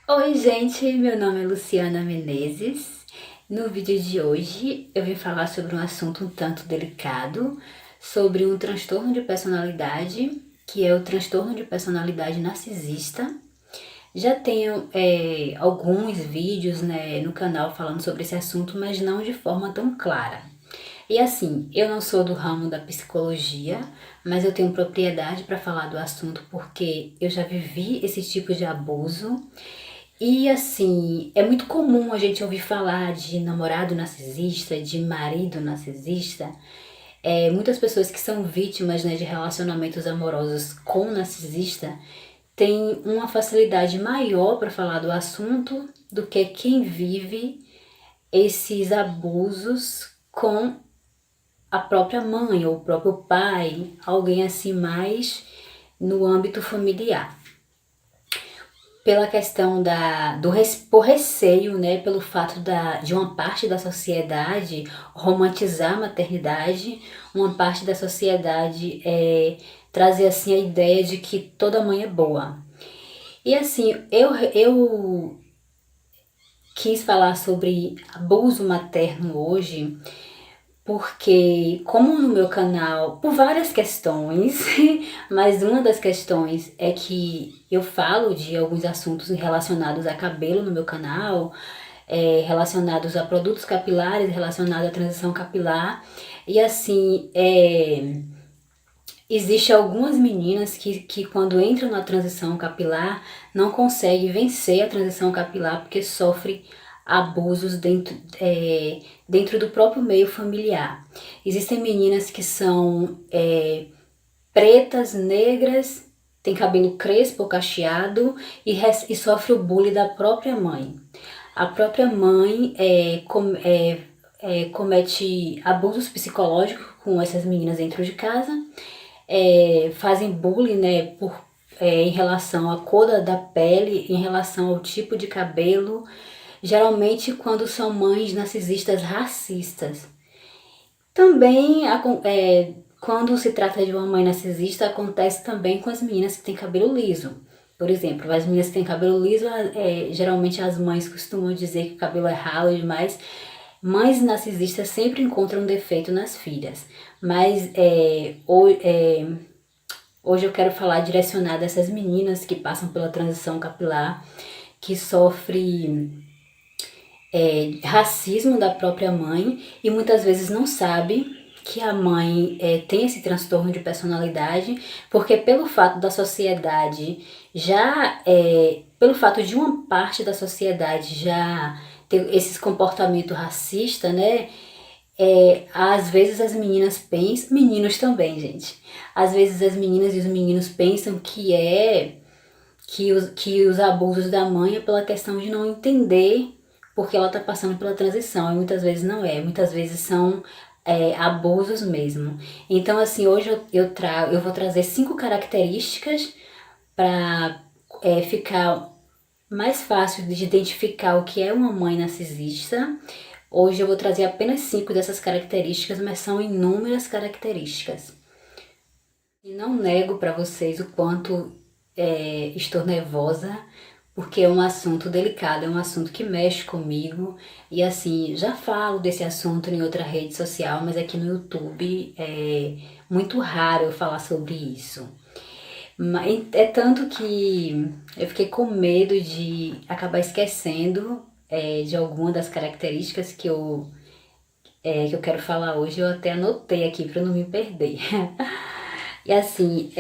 Oi, gente, meu nome é Luciana Menezes. No vídeo de hoje eu vim falar sobre um assunto um tanto delicado, sobre um transtorno de personalidade, que é o transtorno de personalidade narcisista. Já tenho alguns vídeos, né, no canal falando sobre esse assunto, mas não de forma tão clara. E assim, eu não sou do ramo da psicologia, mas eu tenho propriedade para falar do assunto porque eu já vivi esse tipo de abuso. E assim, é muito comum a gente ouvir falar de namorado narcisista, de marido narcisista. Muitas pessoas que são vítimas, né, de relacionamentos amorosos com narcisista têm uma facilidade maior para falar do assunto do que quem vive esses abusos com a própria mãe ou o próprio pai, alguém assim mais no âmbito familiar. Pela questão por receio, né, pelo fato de uma parte da sociedade romantizar a maternidade, uma parte da sociedade trazer assim a ideia de que toda mãe é boa. E assim, eu quis falar sobre abuso materno hoje, porque, como no meu canal, por várias questões, mas uma das questões é que eu falo de alguns assuntos relacionados a cabelo no meu canal, relacionados a produtos capilares, relacionados à transição capilar, e assim, existe algumas meninas que quando entram na transição capilar não conseguem vencer a transição capilar porque sofrem abusos dentro do próprio meio familiar. Existem meninas que são pretas, negras, têm cabelo crespo ou cacheado e sofrem o bullying da própria mãe. A própria mãe comete abusos psicológicos com essas meninas dentro de casa, fazem bullying, né, em relação à cor da pele, em relação ao tipo de cabelo, geralmente quando são mães narcisistas racistas. Também, quando se trata de uma mãe narcisista, acontece também com as meninas que têm cabelo liso. Por exemplo, as meninas que têm cabelo liso, geralmente as mães costumam dizer que o cabelo é ralo demais. Mães narcisistas sempre encontram um defeito nas filhas. Mas hoje eu quero falar direcionado a essas meninas que passam pela transição capilar, que sofrem racismo da própria mãe e muitas vezes não sabe que a mãe tem esse transtorno de personalidade, porque pelo fato da sociedade pelo fato de uma parte da sociedade já ter esses comportamento racista, né? Às vezes as meninas pensam, meninos também, gente. Às vezes as meninas e os meninos pensam que os abusos da mãe é pela questão de não entender porque ela está passando pela transição. E muitas vezes não é, muitas vezes são abusos mesmo. Então, assim, hoje eu vou trazer 5 características para ficar mais fácil de identificar o que é uma mãe narcisista. Hoje eu vou trazer apenas 5 dessas características, mas são inúmeras características. E não nego para vocês o quanto estou nervosa, porque é um assunto delicado, é um assunto que mexe comigo. E assim, já falo desse assunto em outra rede social, mas aqui no YouTube é muito raro eu falar sobre isso. É tanto que eu fiquei com medo de acabar esquecendo de alguma das características que eu quero falar hoje. Eu até anotei aqui para não me perder. E assim,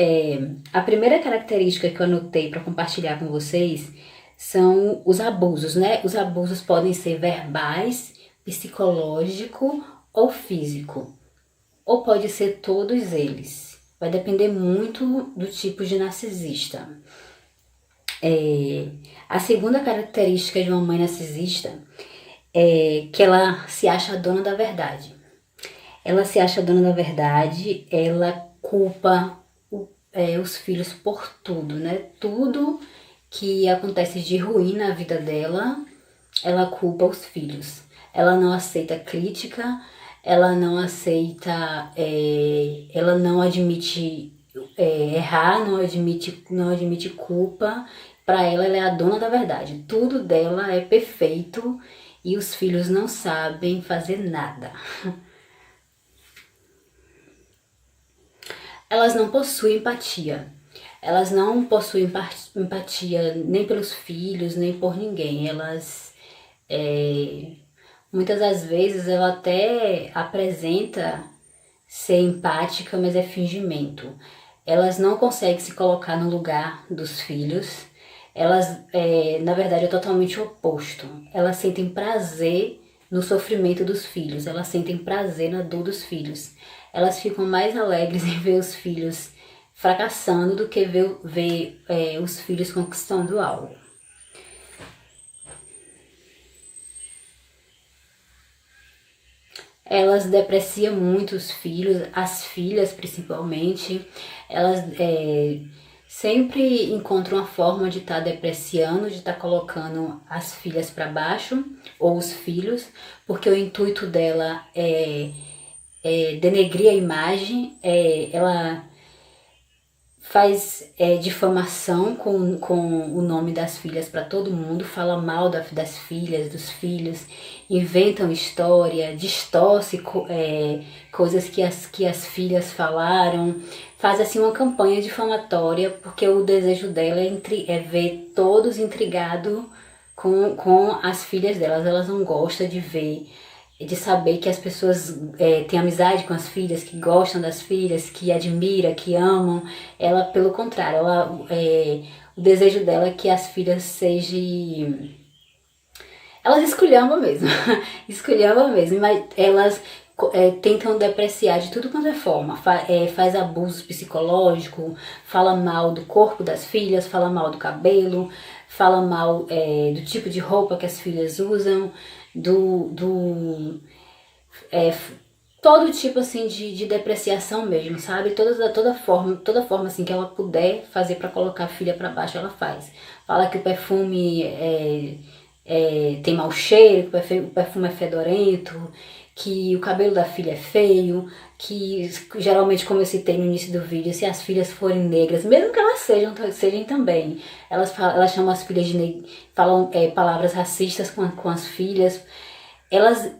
a primeira característica que eu anotei para compartilhar com vocês são os abusos, né? Os abusos podem ser verbais, psicológico ou físico, ou pode ser todos eles. Vai depender muito do tipo de narcisista. A segunda característica de uma mãe narcisista é que ela se acha dona da verdade. Ela se acha dona da verdade, ela culpa os filhos por tudo, né? Tudo que acontece de ruim na vida dela, ela culpa os filhos. Ela não aceita crítica, ela não aceita, ela não admite errar, não admite culpa Para ela é a dona da verdade. Tudo dela é perfeito e os filhos não sabem fazer nada. Elas não possuem empatia. Elas não possuem empatia nem pelos filhos, nem por ninguém. Muitas das vezes, ela até apresenta ser empática, mas é fingimento. Elas não conseguem se colocar no lugar dos filhos. Na verdade, é totalmente o oposto. Elas sentem prazer no sofrimento dos filhos. Elas sentem prazer na dor dos filhos. Elas ficam mais alegres em ver os filhos fracassando do que ver os filhos conquistando algo. Elas depreciam muito os filhos, as filhas principalmente. Elas sempre encontram uma forma de estar depreciando, de estar colocando as filhas para baixo, ou os filhos, porque o intuito dela é denegrir a imagem, ela faz difamação com o nome das filhas para todo mundo, fala mal das filhas, dos filhos, inventam história, distorce coisas que as filhas falaram, faz assim uma campanha difamatória, porque o desejo dela é ver todos intrigados com as filhas delas. Elas não gostam de saber que as pessoas têm amizade com as filhas, que gostam das filhas, que admiram, que amam. Ela, pelo contrário, o desejo dela é que as filhas sejam... Elas esculhambam mesmo, esculhambam mesmo, mas elas tentam depreciar de tudo quanto é forma. Faz abuso psicológico, fala mal do corpo das filhas, fala mal do cabelo, fala mal do tipo de roupa que as filhas usam, todo tipo assim de depreciação mesmo, sabe? Toda forma assim que ela puder fazer para colocar a filha para baixo, ela faz. Fala que o perfume tem mau cheiro, que o perfume é fedorento, que o cabelo da filha é feio, que geralmente, como eu citei no início do vídeo, se as filhas forem negras, mesmo que elas sejam também, elas chamam as filhas falam palavras racistas com as filhas. Elas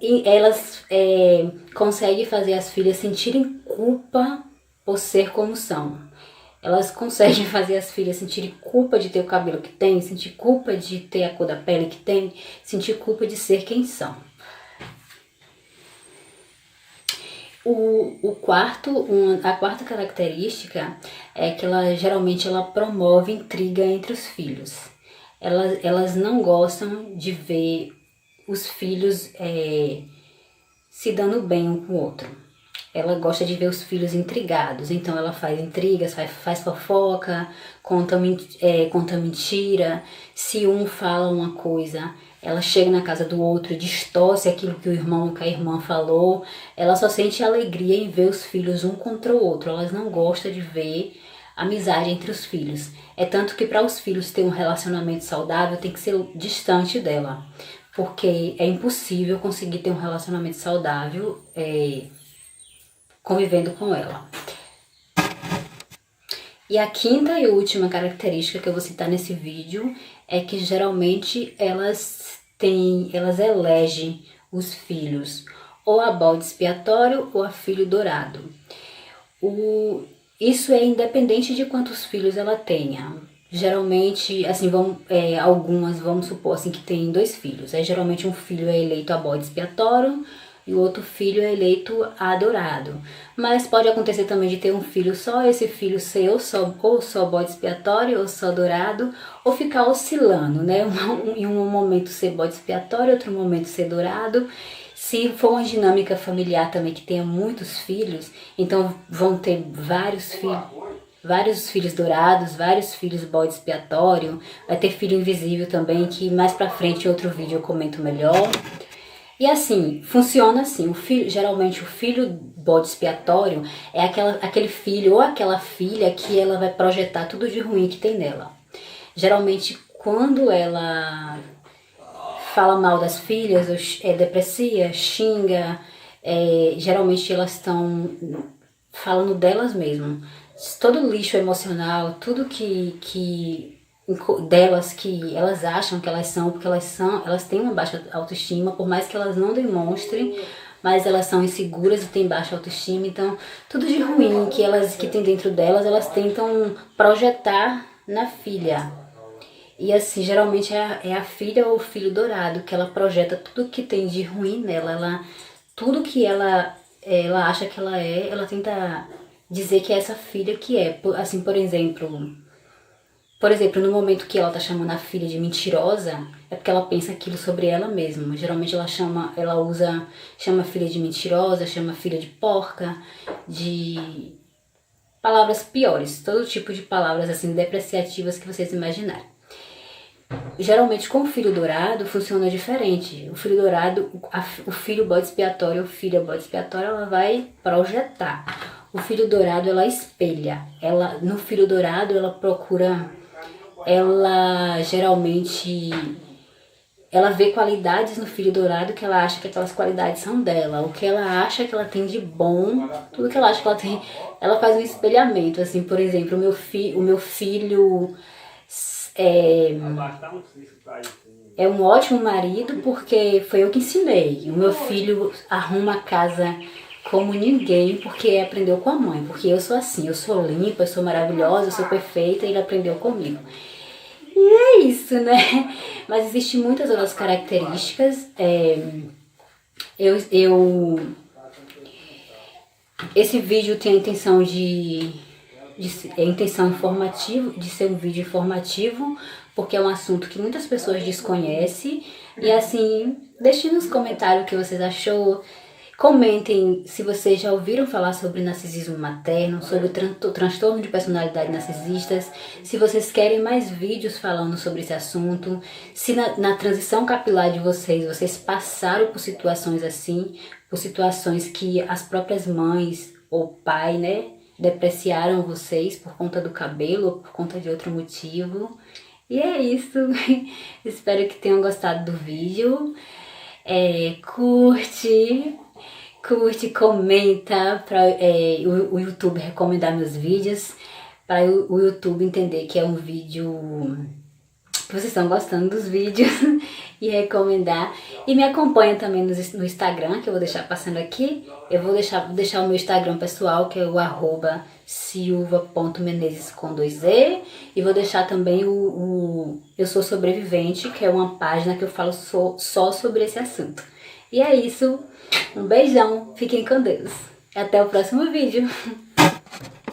conseguem fazer as filhas sentirem culpa por ser como são. Elas conseguem fazer as filhas sentirem culpa de ter o cabelo que tem, sentir culpa de ter a cor da pele que tem, sentir culpa de ser quem são. A quarta característica é que geralmente ela promove intriga entre os filhos. Elas não gostam de ver os filhos se dando bem um com o outro. Ela gosta de ver os filhos intrigados, então ela faz intrigas, faz fofoca, conta mentira. Se um fala uma coisa, ela chega na casa do outro e distorce aquilo que o irmão, que a irmã falou. Ela só sente alegria em ver os filhos um contra o outro. Elas não gostam de ver amizade entre os filhos. É tanto que para os filhos ter um relacionamento saudável tem que ser distante dela, porque é impossível conseguir ter um relacionamento saudável convivendo com ela. E a quinta e última característica que eu vou citar nesse vídeo é que geralmente elas elegem os filhos ou a bode expiatório ou a filho dourado. Isso é independente de quantos filhos ela tenha. Geralmente, assim, algumas, vamos supor assim, que tem 2 filhos. Geralmente um filho é eleito a bode expiatório e o outro filho é eleito a adorado. Mas pode acontecer também de ter um filho só, esse filho ser ou só bode expiatório ou só dourado, ou ficar oscilando, né? Em um momento ser bode expiatório, outro momento ser dourado. Se for uma dinâmica familiar também que tenha muitos filhos, então vão ter vários filhos dourados, vários filhos bode expiatório, vai ter filho invisível também, que mais pra frente em outro vídeo eu comento melhor. E assim, funciona assim, geralmente o filho bode expiatório é aquele filho ou aquela filha que ela vai projetar tudo de ruim que tem nela. Geralmente quando ela fala mal das filhas, deprecia, xinga, geralmente elas estão falando delas mesmo. Todo lixo emocional, tudo que delas que elas acham que elas são, porque elas têm uma baixa autoestima, por mais que elas não demonstrem, mas elas são inseguras e têm baixa autoestima, então tudo de ruim que tem dentro delas, elas tentam projetar na filha. E assim, geralmente é a filha ou o filho dourado que ela projeta tudo que tem de ruim nela, tudo que ela acha que ela tenta dizer que é essa filha que é. Assim, por exemplo, no momento que ela tá chamando a filha de mentirosa, é porque ela pensa aquilo sobre ela mesma. Geralmente chama a filha de mentirosa, chama a filha de porca, de palavras piores, todo tipo de palavras assim depreciativas que vocês imaginarem. Geralmente com o filho dourado funciona diferente. O filho dourado, o filho bode expiatório ou filha bode expiatória, ela vai projetar. O filho dourado ela espelha. No filho dourado ela procura, ela geralmente ela vê qualidades no filho dourado que ela acha que aquelas qualidades são dela. O que ela acha que ela tem de bom, tudo que ela acha que ela tem, ela faz um espelhamento. Assim, por exemplo, o meu filho é um ótimo marido porque foi eu que ensinei. O meu filho arruma a casa como ninguém porque aprendeu com a mãe. Porque eu sou assim, eu sou limpa, eu sou maravilhosa, eu sou perfeita e ele aprendeu comigo. E é isso, né? Mas existem muitas outras características. Esse vídeo tem a intenção de ser um vídeo informativo, porque é um assunto que muitas pessoas desconhecem. E assim, deixem nos comentários o que vocês achou. Comentem se vocês já ouviram falar sobre narcisismo materno, sobre transtorno de personalidade narcisistas, se vocês querem mais vídeos falando sobre esse assunto, se na transição capilar de vocês passaram por situações assim, por situações que as próprias mães ou pai, né, depreciaram vocês por conta do cabelo ou por conta de outro motivo. E é isso. Espero que tenham gostado do vídeo. Curte, comenta para o YouTube recomendar meus vídeos, para o YouTube entender que é um vídeo que vocês estão gostando dos vídeos e recomendar. E me acompanha também no Instagram, que eu vou deixar passando aqui. Eu vou deixar o meu Instagram pessoal, que é o @silva.menezes com 2E. E vou deixar também o Eu Sou Sobrevivente, que é uma página que eu falo só sobre esse assunto. E é isso. Um beijão. Fiquem com Deus. Até o próximo vídeo.